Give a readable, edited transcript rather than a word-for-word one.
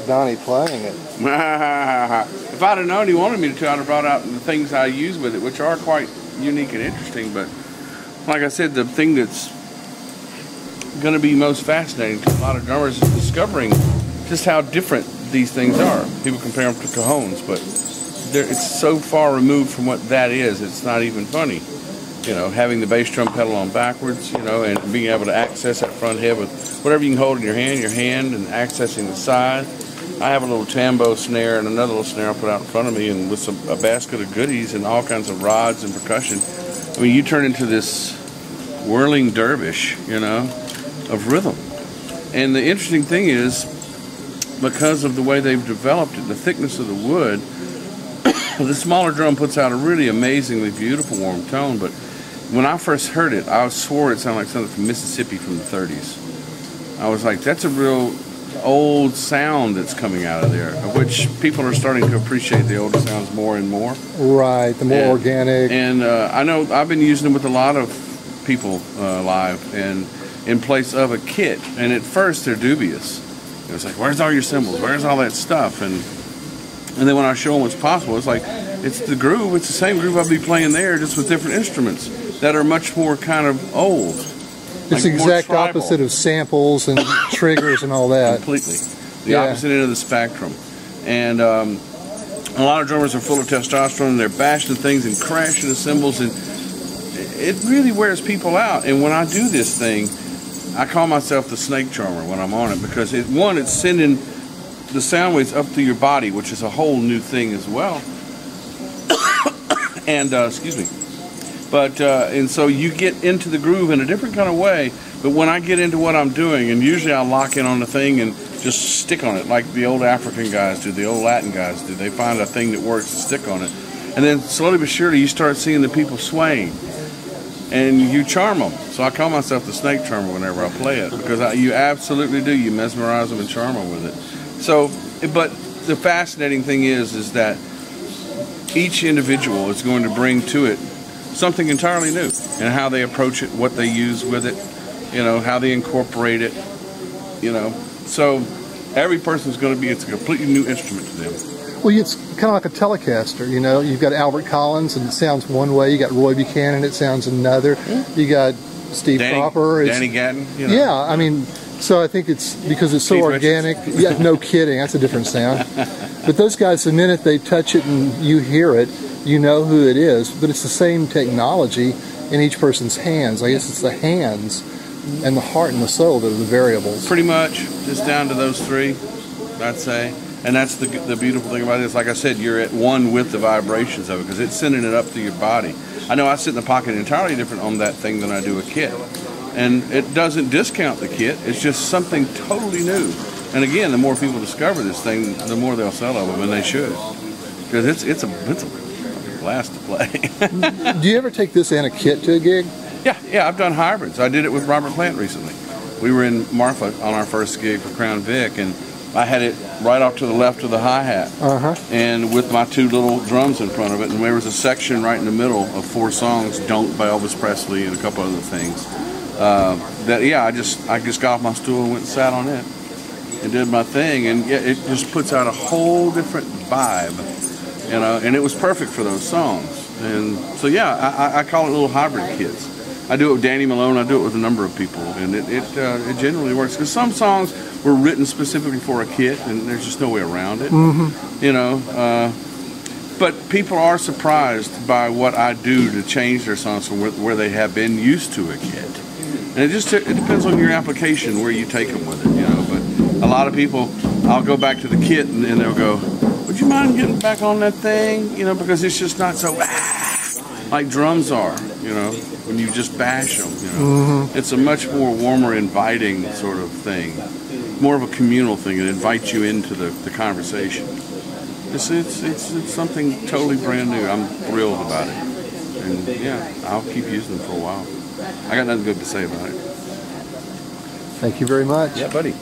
Donnie playing it. If I'd have known he wanted me to, I'd have brought out the things I use with it, which are quite unique and interesting. But like I said, the thing that's going to be most fascinating to a lot of drummers is discovering just how different these things are. People compare them to cajones, but it's so far removed from what that is, it's not even funny. You know, having the bass drum pedal on backwards, you know, and being able to access that front head with whatever you can hold in your hand, and accessing the side. I have a little tambo snare and another little snare I'll put out in front of me, and with a basket of goodies and all kinds of rods and percussion. I mean, you turn into this whirling dervish, you know, of rhythm. And the interesting thing is, because of the way they've developed it, the thickness of the wood, the smaller drum puts out a really amazingly beautiful warm tone. But when I first heard it, I swore it sounded like something from Mississippi from the 30s. I was like, that's a real old sound that's coming out of there, of which people are starting to appreciate the older sounds more and more. Right, the more organic. And I know I've been using them with a lot of people live, and in place of a kit. And at first they're dubious. It was like, where's all your cymbals? Where's all that stuff? And then when I show them what's possible, it's like, it's the groove. It's the same groove I'll be playing there, just with different instruments that are much more kind of old. It's the exact opposite of samples and triggers and all that. Completely. The opposite end of the spectrum. And a lot of drummers are full of testosterone, and they're bashing things and crashing the cymbals, and it really wears people out. And when I do this thing, I call myself the snake charmer when I'm on it, because it's sending the sound waves up through your body, which is a whole new thing as well. And excuse me. But and so you get into the groove in a different kind of way. But when I get into what I'm doing, and usually I'll lock in on the thing and just stick on it, like the old African guys do, the old Latin guys do. They find a thing that works and stick on it, and then slowly but surely you start seeing the people swaying, and you charm them. So I call myself the snake charmer whenever I play it, because you absolutely do. You mesmerize them and charm them with it. So, but the fascinating thing is that each individual is going to bring to it something entirely new, and how they approach it, what they use with it, you know, how they incorporate it, you know. So every person's going to be, it's a completely new instrument to them. Well, it's kind of like a Telecaster, you know. You've got Albert Collins, and it sounds one way. You got Roy Buchanan, it sounds another. You got Steve Cropper. Danny Gatton. You know. Yeah, I mean, so I think it's because it's so Keith organic. Yeah, no kidding. That's a different sound. But those guys, the minute they touch it and you hear it, you know who it is. But it's the same technology in each person's hands. I guess it's the hands and the heart and the soul that are the variables. Pretty much, just down to those three, I'd say. And that's the beautiful thing about this. Like I said, you're at one with the vibrations of it, because it's sending it up through your body. I know I sit in the pocket entirely different on that thing than I do a kit. And it doesn't discount the kit. It's just something totally new. And again, the more people discover this thing, the more they'll sell of them, and they should. Because it's a blast to play. Do you ever take this and a kit to a gig? Yeah, I've done hybrids. I did it with Robert Plant recently. We were in Marfa on our first gig for Crown Vic, and I had it right off to the left of the hi-hat, and with my two little drums in front of it, and there was a section right in the middle of 4 songs, Don't by Elvis Presley and a couple other things. I just got off my stool and went and sat on it and did my thing, and it just puts out a whole different vibe, you know, and it was perfect for those songs. And so I call it little hybrid kits. I do it with Danny Malone, I do it with a number of people, and it generally works, because some songs were written specifically for a kit, and there's just no way around it, you know. But people are surprised by what I do to change their songs from where they have been used to a kit. And it depends on your application, where you take them with it, you know. But a lot of people, I'll go back to the kit, and they'll go, would you mind getting back on that thing? You know, because it's just not so like drums are, you know, when you just bash them, you know. It's a much more warmer, inviting sort of thing. More of a communal thing. It invites you into the conversation. It's something totally brand new. I'm thrilled about it. And yeah, I'll keep using them for a while. I got nothing good to say about it. Thank you very much. Yeah, buddy.